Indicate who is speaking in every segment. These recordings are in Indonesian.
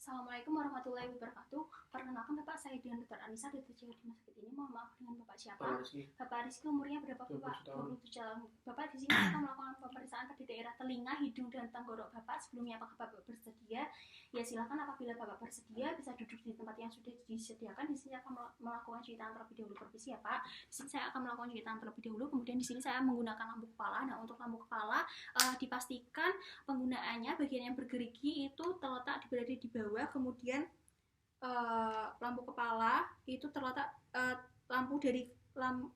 Speaker 1: Assalamualaikum warahmatullahi wabarakatuh. Perkenalkan Bapak, saya dengan Dr. Anissa dari Rumah Sakit ini. Mohon maaf dengan Bapak siapa? Bapak Rizky, umurnya berapa Bapak? 27 tahun. Bapak di sini akan melakukan pemeriksaan pada daerah telinga, hidung, dan tenggorok Bapak. Sebelumnya apakah Bapak bersedia? Ya silakan, apabila Bapak bersedia bisa duduk di tempat yang sudah disediakan. Di sini akan melakukan cuitan terlebih dahulu, permisi ya Pak. Di sini saya akan melakukan cuitan terlebih dahulu. Kemudian di sini saya menggunakan lampu kepala. Nah, untuk lampu kepala dipastikan penggunaannya bagian yang bergerigi itu terletak berada di bawah, kemudian lampu kepala itu terletak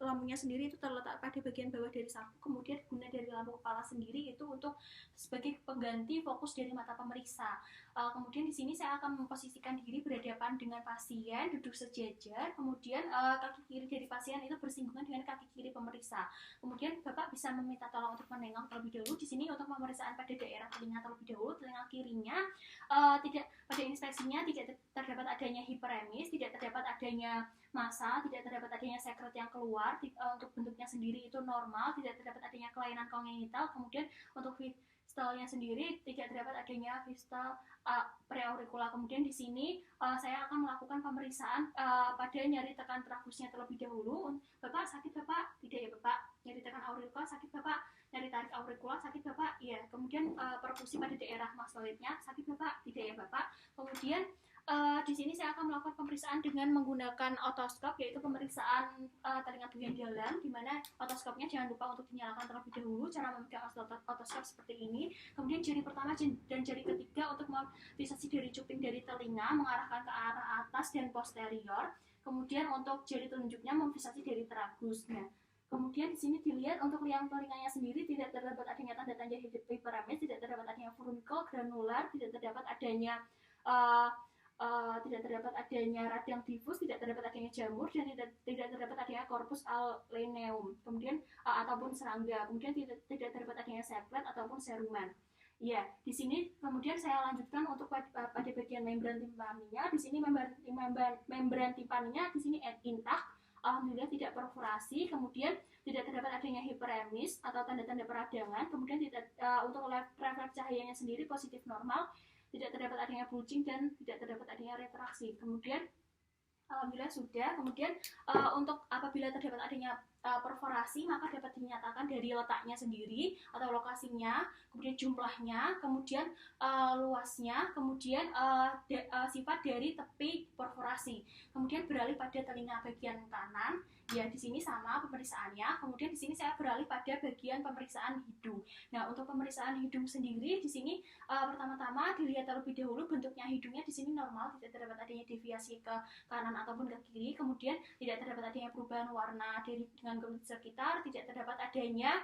Speaker 1: lampunya sendiri itu terletak pada bagian bawah dari saku, kemudian guna dari lampu kepala sendiri itu untuk sebagai pengganti fokus dari mata pemeriksa. Kemudian di sini saya akan memposisikan diri berhadapan dengan pasien, duduk sejajar, kemudian kaki kiri dari pasien itu bersinggungan dengan kaki kiri pemeriksa. Kemudian Bapak bisa meminta tolong untuk menengok terlebih dahulu. Di sini untuk pemeriksaan pada daerah telinga terlebih dahulu, telinga kirinya tidak pada inspeksinya tidak terdapat adanya hiperemis, tidak terdapat adanya massa, tidak terdapat adanya sekret yang keluar, untuk bentuknya sendiri itu normal, tidak terdapat adanya kelainan kongenital. Kemudian untuk fistalnya sendiri tidak terdapat adanya fistal preauricula. Kemudian di sini saya akan melakukan pemeriksaan pada nyeri tekan tragusnya terlebih dahulu. Bapak sakit Bapak? Tidak ya Bapak? Nyeri tekan auricula sakit Bapak? Nyeri tarik auricula sakit Bapak? Iya. Kemudian perkusi pada daerah maksoidnya sakit Bapak? Tidak ya Bapak? Kemudian di sini saya akan melakukan pemeriksaan dengan menggunakan otoskop, yaitu pemeriksaan telinga bagian dalam, di mana otoskopnya jangan lupa untuk dinyalakan terlebih dahulu. Cara memegang otoskop seperti ini. Kemudian jari pertama dan jari ketiga untuk mobilisasi dari cuping dari telinga mengarahkan ke arah atas dan posterior. Kemudian untuk jari telunjuknya mobilisasi dari tragus. Nah, kemudian di sini dilihat untuk liang telinganya sendiri tidak terdapat adanya tanda-tanda hiperemis, tidak terdapat adanya furunkel granular, tidak terdapat adanya tidak terdapat adanya radang difus, tidak terdapat adanya jamur, dan tidak terdapat adanya corpus alneum, kemudian ataupun serangga, kemudian tidak terdapat adanya seplet ataupun serumen. Ya, di sini kemudian saya lanjutkan untuk pada bagian membran timpaninya. Di sini membran timpaninya di sini intak, alhamdulillah tidak perforasi, kemudian tidak terdapat adanya hiperemis atau tanda-tanda peradangan, kemudian untuk refleks cahayanya sendiri positif normal, tidak terdapat adanya bulging dan tidak terdapat adanya retraksi. Kemudian alhamdulillah sudah. Kemudian untuk apabila terdapat adanya perforasi, maka dapat dinyatakan dari letaknya sendiri atau lokasinya, kemudian jumlahnya, kemudian luasnya, kemudian sifat dari tepi perforasi. Kemudian beralih pada telinga bagian kanan. Ya, di sini sama pemeriksaannya. Kemudian di sini saya beralih pada bagian pemeriksaan hidung. Nah, untuk pemeriksaan hidung sendiri di sini pertama-tama dilihat terlebih dahulu bentuknya hidungnya di sini normal, tidak terdapat adanya deviasi ke kanan ataupun ke kiri. Kemudian tidak terdapat adanya perubahan warna dengan kulit sekitar, tidak terdapat adanya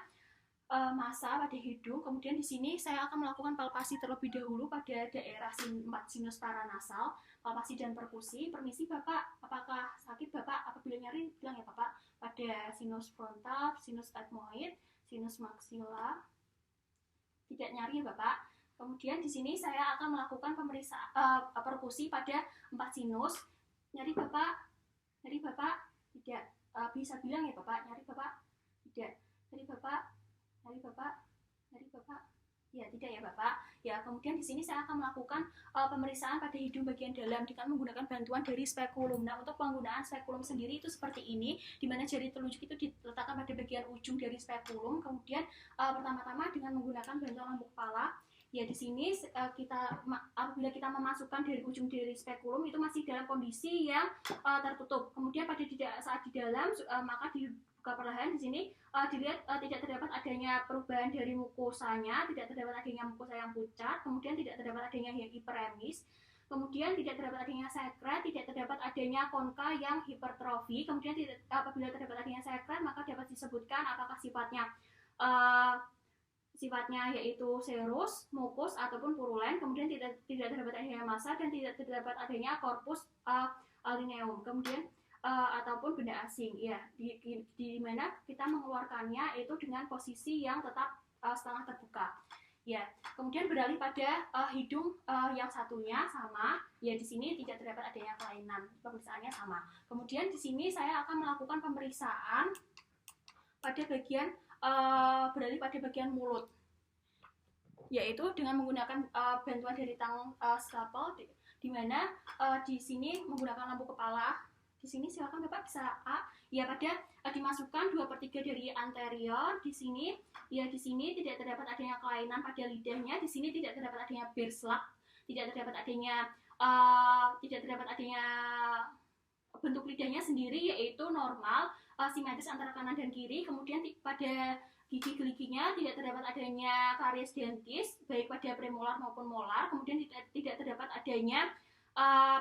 Speaker 1: massa pada hidung. Kemudian di sini saya akan melakukan palpasi terlebih dahulu pada daerah sinus paranasal, palpasi dan perkusi. Permisi Bapak, apakah sakit Bapak? Apabila nyeri bilang ya Bapak, pada sinus frontal, sinus etmoid, sinus maxilla. Tidak nyari ya Bapak. Kemudian di sini saya akan melakukan pemeriksaan perkusi pada 4 sinus. Nyari Bapak? Nyari Bapak? Tidak. Bisa bilang ya Bapak, nyari Bapak? Tidak. Nyari Bapak? Nyari Bapak? Nyari Bapak? Ya, tidak ya Bapak. Ya, kemudian di sini saya akan melakukan pemeriksaan pada hidung bagian dalam dengan menggunakan bantuan dari spekulum. Nah, untuk penggunaan spekulum sendiri itu seperti ini, di mana jari telunjuk itu diletakkan pada bagian ujung dari spekulum. Kemudian pertama-tama dengan menggunakan bantuan lampu kepala. Ya, di sini apabila kita memasukkan dari ujung dari spekulum itu masih dalam kondisi yang tertutup. Kemudian saat di dalam maka dibuka perlahan. Di sini dilihat tidak terdapat adanya perubahan dari mukosanya, tidak terdapat adanya mukosa yang pucat, kemudian tidak terdapat adanya hiperemis, kemudian tidak terdapat adanya sekret, tidak terdapat adanya konka yang hipertrofi. Kemudian apabila terdapat adanya sekret maka dapat disebutkan apakah sifatnya yaitu serus, mukus ataupun purulen. Kemudian tidak terdapat adanya massa dan tidak terdapat adanya corpus alneum. Kemudian ataupun benda asing. Ya, di mana kita mengeluarkannya itu dengan posisi yang tetap setengah terbuka. Ya, kemudian beralih pada hidung yang satunya sama. Ya, di sini tidak terdapat adanya kelainan. Pemeriksaannya sama. Kemudian di sini saya akan melakukan pemeriksaan pada bagian beralih pada bagian mulut, yaitu dengan menggunakan bantuan dari tang scalpel. di mana di sini menggunakan lampu kepala. Di sini silakan Bapak bisa ya pada dimasukkan 2/3 dari anterior. Di sini ya, di sini tidak terdapat adanya kelainan pada lidahnya. Di sini tidak terdapat adanya berslak, tidak terdapat adanya bentuk lidahnya sendiri yaitu normal, simetris antara kanan dan kiri. Kemudian pada gigi-geliginya tidak terdapat adanya karies dentis baik pada premolar maupun molar. Kemudian tidak terdapat adanya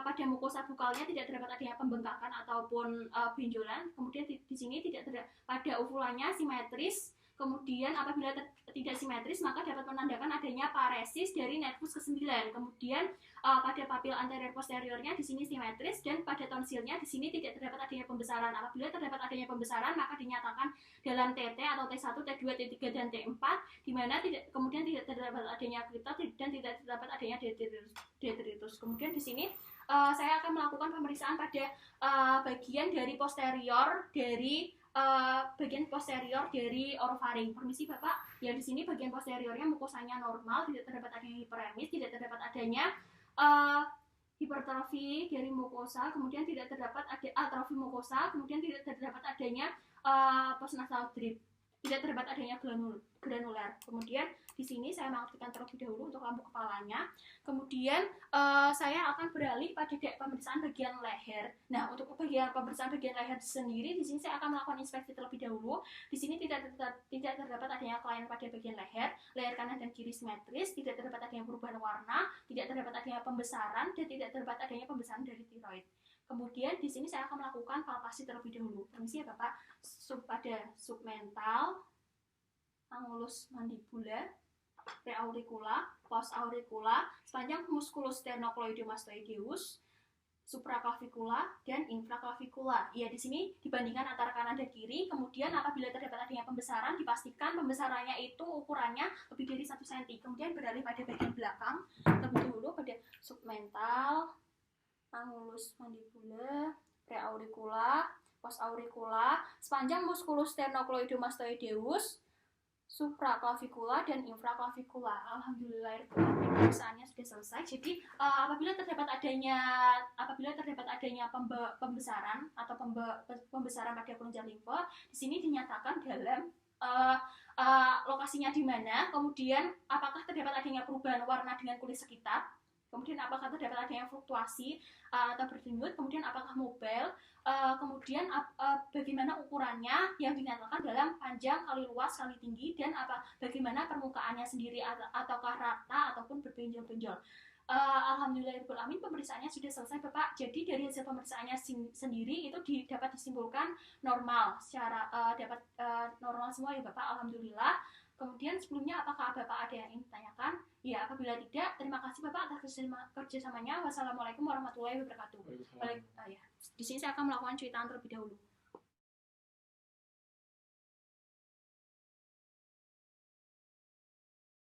Speaker 1: pada mukosa bukalnya tidak terdapat adanya pembengkakan ataupun benjolan. Kemudian di sini tidak terdapat, pada uvulannya simetris. Kemudian apabila tidak simetris maka dapat menandakan adanya paresis dari nervus ke-9. Kemudian pada papil anterior posteriornya di sini simetris, dan pada tonsilnya di sini tidak terdapat adanya pembesaran. Apabila terdapat adanya pembesaran maka dinyatakan dalam TT atau T1, T2, T3 dan T4, di mana kemudian tidak terdapat adanya kritot dan tidak terdapat adanya detritus. Kemudian di sini saya akan melakukan pemeriksaan pada bagian dari posterior dari orofaring. Permisi Bapak, ya di sini bagian posteriornya mukosanya normal, tidak terdapat adanya hiperemis, tidak terdapat adanya hipertrofi dari mukosa, kemudian tidak terdapat atrofi mukosa, kemudian tidak terdapat adanya postnasal drip, tidak terdapat adanya granular. Kemudian di sini saya mengaktifkan terlebih dahulu untuk lampu kepalanya. Kemudian saya akan beralih pada pemeriksaan bagian leher. Nah, untuk pemeriksaan bagian leher sendiri, di sini saya akan melakukan inspeksi terlebih dahulu. Di sini tidak terdapat adanya kelainan pada bagian leher kanan dan kiri simetris, tidak terdapat adanya perubahan warna, tidak terdapat adanya pembesaran, dan tidak terdapat adanya pembesaran dari tiroid. Kemudian di sini saya akan melakukan palpasi terlebih dahulu. Permisi ya Bapak, pada submental, angulus mandibular, preauricula, postauricula, sepanjang musculus sternocleidomastoideus, supraclavicular dan infraclavicular. Ya, di sini dibandingkan antara kanan dan kiri. Kemudian apabila terdapat adanya pembesaran, dipastikan pembesarannya itu ukurannya lebih dari 1 cm. Kemudian beralih pada bagian belakang, terlebih dahulu pada submental, angulus mandibular, preauricula, postauricula, sepanjang musculus sternocleidomastoideus, supraclavicular dan infraclavicular. Alhamdulillah pemeriksaannya sudah selesai. Jadi apabila terdapat adanya pembesaran atau pembesaran pada kelenjar limfa, di sini dinyatakan dalam lokasinya di mana, kemudian apakah terdapat adanya perubahan warna dengan kulit sekitar, kemudian apakah terdapat adanya fluktuasi atau berdenyut, kemudian apakah mobile, kemudian bagaimana ukurannya yang dinyatakan dalam panjang kali luas kali tinggi, dan bagaimana permukaannya sendiri, ataukah rata ataupun berbenjol-benjol. Alhamdulillahirobbilalamin pemeriksaannya sudah selesai Bapak. Jadi dari hasil pemeriksaannya sendiri itu dapat disimpulkan normal, secara normal semua ya Bapak, alhamdulillah. Kemudian sebelumnya apakah Bapak ada yang ingin ditanyakan? Ya, apabila tidak, terima kasih Bapak atas kerjasamanya. Wassalamualaikum warahmatullahi wabarakatuh. Di sini saya akan melakukan cuitan terlebih dahulu.